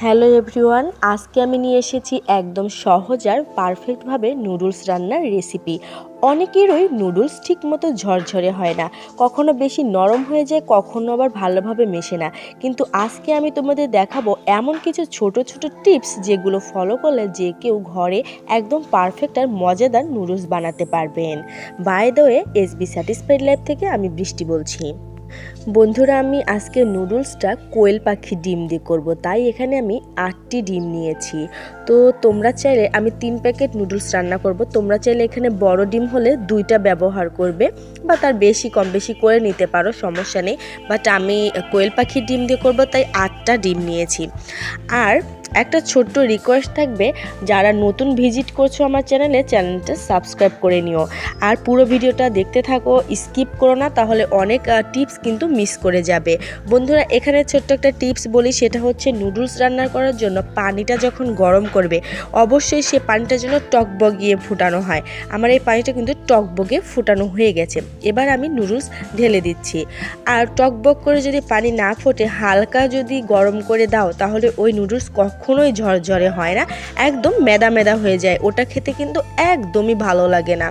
Hello everyone, আজকে আমি নিয়ে এসেছি একদম সহজ আর পারফেক্টভাবে নুডলস রান্নার রেসিপি। অনেকেরই নুডলস ঠিকমতো ঝরঝরে হয় না, কখনো বেশি নরম হয়ে যায়, কখনো আবার ভালোভাবে মেশে না। কিন্তু আজকে আমি তোমাদের দেখাবো এমন কিছু ছোট ছোট টিপস যেগুলো ফলো করলে যে কেউ ঘরে একদম পারফেক্ট আর মজাদার নুডলস বানাতে পারবেন। By the way, SB satisfied life থেকে আমি বৃষ্টি বলছি। বন্ধুরা, আমি আজকে নুডলসটা কোয়েল পাখির ডিম দিয়ে করব, তাই এখানে আমি 8টি ডিম নিয়েছি। তো তোমরা চাইলে, আমি 3 প্যাকেট নুডলস রান্না করব, তোমরা চাইলে এখানে বড় ডিম হলে 2টা ব্যবহার করবে বা তার বেশি কম বেশি করে নিতে পারো, সমস্যা নেই। বাট আমি কোয়েল পাখির ডিম দিয়ে করব, তাই 8টা ডিম নিয়েছি। আর একটা ছোট্ট রিকোয়েস্ট থাকবে, যারা নতুন ভিজিট করছো আমার চ্যানেলটা সাবস্ক্রাইব করে নিও। আর পুরো ভিডিওটা দেখতে থাকো, স্কিপ করো না, তাহলে অনেক টিপস কিন্তু মিস করে যাবে। বন্ধুরা, এখানে ছোট্ট একটা টিপস বলি, সেটা হচ্ছে নুডলস রান্না করার জন্য পানিটা যখন গরম করবে, অবশ্যই সে পানিটা যেন টকবগিয়ে ফুটানো হয়। আমার এই পানিটা কিন্তু টকবগে ফুটানো হয়ে গেছে। এবার আমি নুডলস ঢেলে দিচ্ছি। আর টকবগ করে যদি পানি না ফোটে, হালকা যদি গরম করে দাও, তাহলে ওই নুডলস কখনোই ঝরঝরে হয় না, একদম মেদা মেদা হয়ে যায়। ওটা খেতে কিন্তু একদমই ভালো লাগে না,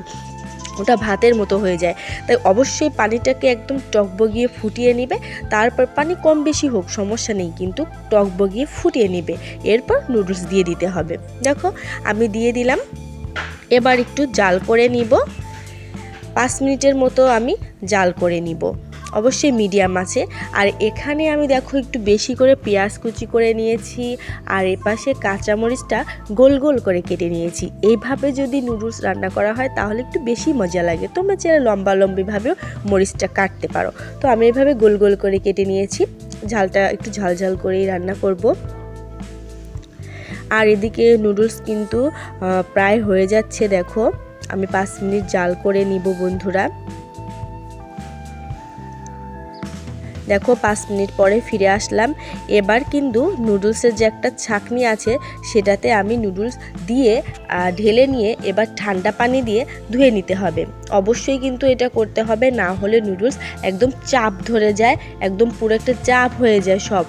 ওটা ভাতের মতো হয়ে যায়। তাই অবশ্যই পানিটাকে একদম টকবগিয়ে ফুটিয়ে নেবে। তারপর পানি কম বেশি হোক সমস্যা নেই, কিন্তু টকবগিয়ে ফুটিয়ে নেবে। এরপর নুডলস দিয়ে দিতে হবে। দেখো, আমি দিয়ে দিলাম। এবার একটু জাল করে নিব, 5 মিনিটের মতো আমি জাল করে নিব, অবশ্যই মিডিয়াম আছে। আর এখানে আমি দেখো একটু বেশি করে পেঁয়াজ কুচি করে নিয়েছি, আর এপাশে কাঁচামরিচটা গোল গোল করে কেটে নিয়েছি। এইভাবে যদি নুডলস রান্না করা হয় তাহলে একটু বেশি মজা লাগে। তোমরা চাইলে লম্বা লম্বিভাবেও মরিচটা কাটতে পারো। তো আমি এইভাবে গোল গোল করে কেটে নিয়েছি। ঝালটা একটু ঝাল ঝাল করেই রান্না করব। আর এদিকে নুডলস কিন্তু প্রায় হয়ে যাচ্ছে। দেখো, আমি 5 মিনিট জাল করে নিব বন্ধুরা। দেখো, 5 মিনিট পরে ফিরে আসলাম। এবার কিন্তু নুডলসের যে একটা ছাঁকনি আছে, সেটাতে আমি নুডলস দিয়ে ঢেলে নিয়ে এবার ঠান্ডা পানি দিয়ে ধুয়ে নিতে হবে। অবশ্যই কিন্তু এটা করতে হবে, না হলে নুডলস একদম চাপ ধরে যায়, একদম পুরো একটা চাপ হয়ে যায় সব,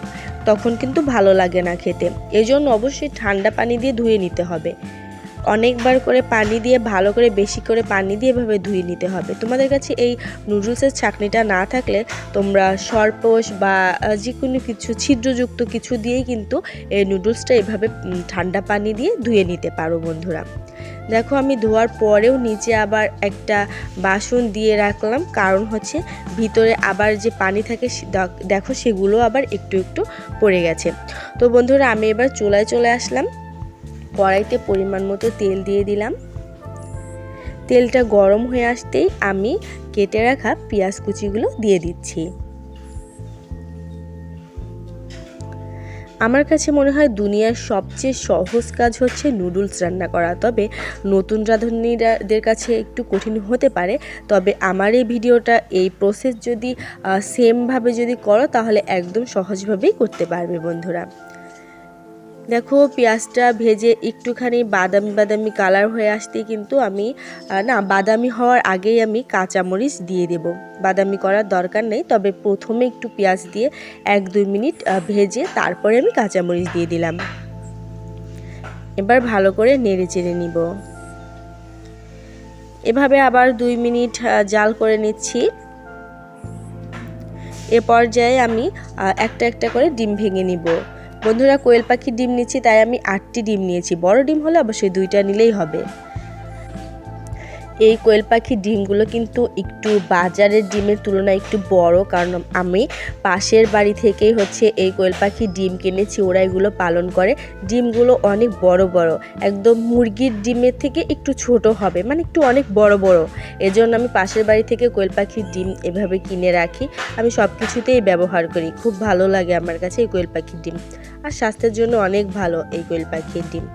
তখন কিন্তু ভালো লাগে না খেতে। এজন্য অবশ্যই ঠান্ডা পানি দিয়ে ধুয়ে নিতে হবে। অনেকবার করে পানি দিয়ে, ভালো করে বেশি করে পানি দিয়ে এভাবে ধুয়ে নিতে হবে। তোমাদের কাছে এই নুডলসের ছাঁকনিটা না থাকলে তোমরা সরপোষ বা যে কোনো কিছু ছিদ্রযুক্ত কিছু দিয়েই কিন্তু এই নুডলসটা এভাবে ঠান্ডা পানি দিয়ে ধুয়ে নিতে পারো বন্ধুরা। দেখো, আমি ধোয়ার পরেও নিচে আবার একটা বাসন দিয়ে রাখলাম, কারণ হচ্ছে ভিতরে আবার যে পানি থাকে দেখো সেগুলো আবার একটু একটু পড়ে গেছে। তো বন্ধুরা, আমি এবার চুলায় চলে আসলাম। কড়াইতে পরিমাণ মতো তেল দিয়ে দিলাম। তেলটা গরম হয়ে আসতেই আমি কেটে রাখা পেঁয়াজ কুচিগুলো দিয়ে দিচ্ছি। আমার কাছে মনে হয় দুনিয়ার সবচেয়ে সহজ কাজ হচ্ছে নুডলস রান্না করা। তবে নতুন রাঁধুনিদের কাছে একটু কঠিন হতে পারে, তবে আমার এই ভিডিওটা, এই প্রসেস যদি সেমভাবে যদি করো, তাহলে একদম সহজভাবেই করতে পারবে বন্ধুরা। দেখো, পেঁয়াজটা ভেজে একটুখানি বাদামি বাদামি কালার হয়ে আসতেই কিন্তু আমি বাদামি হওয়ার আগেই আমি কাঁচামরিচ দিয়ে দেব। বাদামি করার দরকার নেই, তবে প্রথমে একটু পেঁয়াজ দিয়ে 1-2 মিনিট ভেজে তারপরে আমি কাঁচামরিচ দিয়ে দিলাম। এবার ভালো করে নেড়ে চেড়ে নিব। এভাবে আবার 2 মিনিট জাল করে নিচ্ছি। এ পর্যায়ে আমি একটা একটা করে ডিম ভেঙে নিব। বন্ধুরা, কোয়েল পাখির ডিম নিচ্ছি, তাই আমি 8টি ডিম নিয়েছি। বড় ডিম হলে অবশ্যই 2টা নিলেই হবে। এই কোয়েল পাখির ডিমগুলো কিন্তু একটু বাজারের ডিমের তুলনায় একটু বড়, কারণ আমি পাশের বাড়ি থেকেই হচ্ছে এই কোয়েল পাখির ডিম কিনেছি। ওরা এগুলো পালন করে। ডিমগুলো অনেক বড় বড়, একদম মুরগির ডিমের থেকে একটু ছোট হবে, মানে একটু অনেক বড় বড়। এজন্য আমি পাশের বাড়ি থেকে কোয়েল পাখির ডিম এভাবে কিনে রাখি। আমি সব কিছুতেই ব্যবহার করি, খুব ভালো লাগে আমার কাছে এই কোয়েল পাখির ডিম। আর স্বাস্থ্যের জন্য অনেক ভালো এই কোয়েল পাখির ডিম।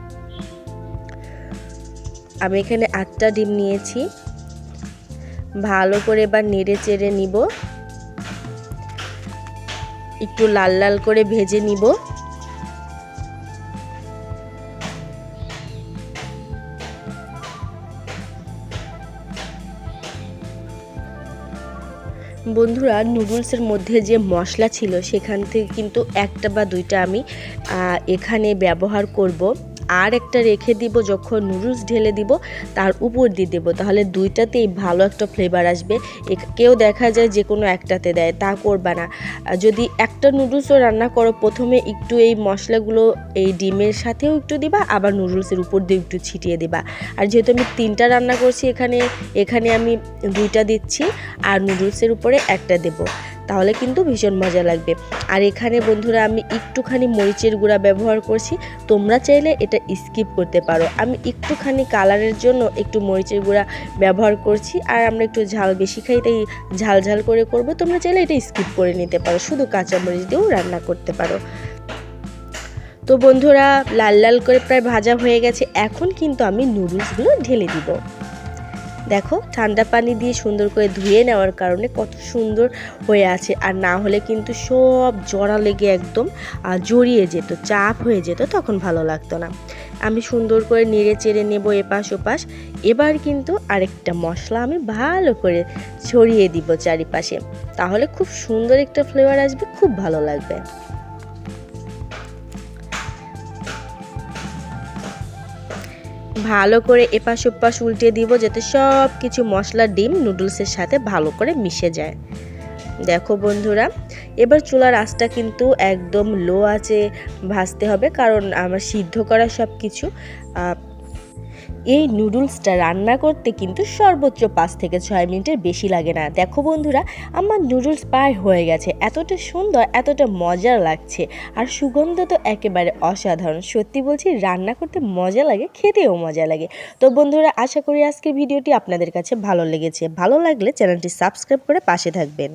আমি এখানে 8টা ডিম নিয়েছি। ভালো করে এবার নেড়ে চেড়ে নিব, একটু লাল লাল করে ভেজে নিব। বন্ধুরা, নুডলসের মধ্যে যে মশলা ছিল সেখান থেকে কিন্তু একটা বা দুইটা আমি এখানে ব্যবহার করব, আর একটা রেখে দিব যখন নুডলস ঢেলে দিব তার উপর দিয়ে দেবো, তাহলে দুইটাতেই ভালো একটা ফ্লেভার আসবে। কেউ দেখা যায় যে কোনো একটাতে দেয়, তা করবা না। যদি একটা নুডলসও রান্না করো, প্রথমে একটু এই মশলাগুলো এই ডিমের সাথেও একটু দিবা, আবার নুডলসের উপর দিয়ে একটু ছিটিয়ে দিবা। আর যেহেতু আমি 3টা রান্না করছি, এখানে আমি 2টা দিচ্ছি আর নুডলসের উপরে একটা দেবো, তাহলে কিন্তু ভীষণ মজা লাগবে। আর এখানে বন্ধুরা আমি একটুখানি মরিচের গুঁড়া ব্যবহার করছি, তোমরা চাইলে এটা স্কিপ করতে পারো। আমি একটুখানি কালারের জন্য একটু মরিচের গুঁড়া ব্যবহার করছি, আর আমরা একটু ঝাল বেশি খাই তাই ঝাল ঝাল করে করব। তোমরা চাইলে এটা স্কিপ করে নিতে পারো, শুধু কাঁচামরিচ দিয়েও রান্না করতে পারো। তো বন্ধুরা, লাল লাল করে প্রায় ভাজা হয়ে গেছে, এখন কিন্তু আমি নুডলসগুলো ঢেলে দিব। দেখো, ঠান্ডা পানি দিয়ে সুন্দর করে ধুয়ে নেওয়ার কারণে কত সুন্দর হয়ে আছে, আর না হলে কিন্তু সব জড়া লেগে একদম জড়িয়ে যেত, চাপ হয়ে যেত, তখন ভালো লাগতো না। আমি সুন্দর করে নেড়ে চেড়ে নেব এপাশ ওপাশ। এবার কিন্তু আরেকটা মশলা আমি ভালো করে ছড়িয়ে দিব চারিপাশে, তাহলে খুব সুন্দর একটা ফ্লেভার আসবে, খুব ভালো লাগবে। ভালো করে এপাশ ওপাশ উল্টে দিব, যাতে সব কিছু মশলা ডিম নুডলসের সাথে ভালো করে মিশে যায়। দেখো বন্ধুরা, এবার চুলার আঁচটা কিন্তু একদম লো আঁচে ভাজতে হবে, কারণ আমার সিদ্ধ করা সব কিছু। এই নুডলসটা রান্না করতে কিন্তু সর্বোচ্চ 5 থেকে 6 মিনিটের বেশি লাগে না। দেখো বন্ধুরা, আমার নুডলস প্রায় হয়ে গেছে, এতটা সুন্দর, এতটা মজার লাগছে, আর সুগন্ধ তো একেবারে অসাধারণ। সত্যি বলছি, রান্না করতে মজা লাগে, খেতেও মজা লাগে। তো বন্ধুরা, আশা করি আজকের ভিডিওটি আপনাদের কাছে ভালো লেগেছে। ভালো লাগলে চ্যানেলটি সাবস্ক্রাইব করে পাশে থাকবেন।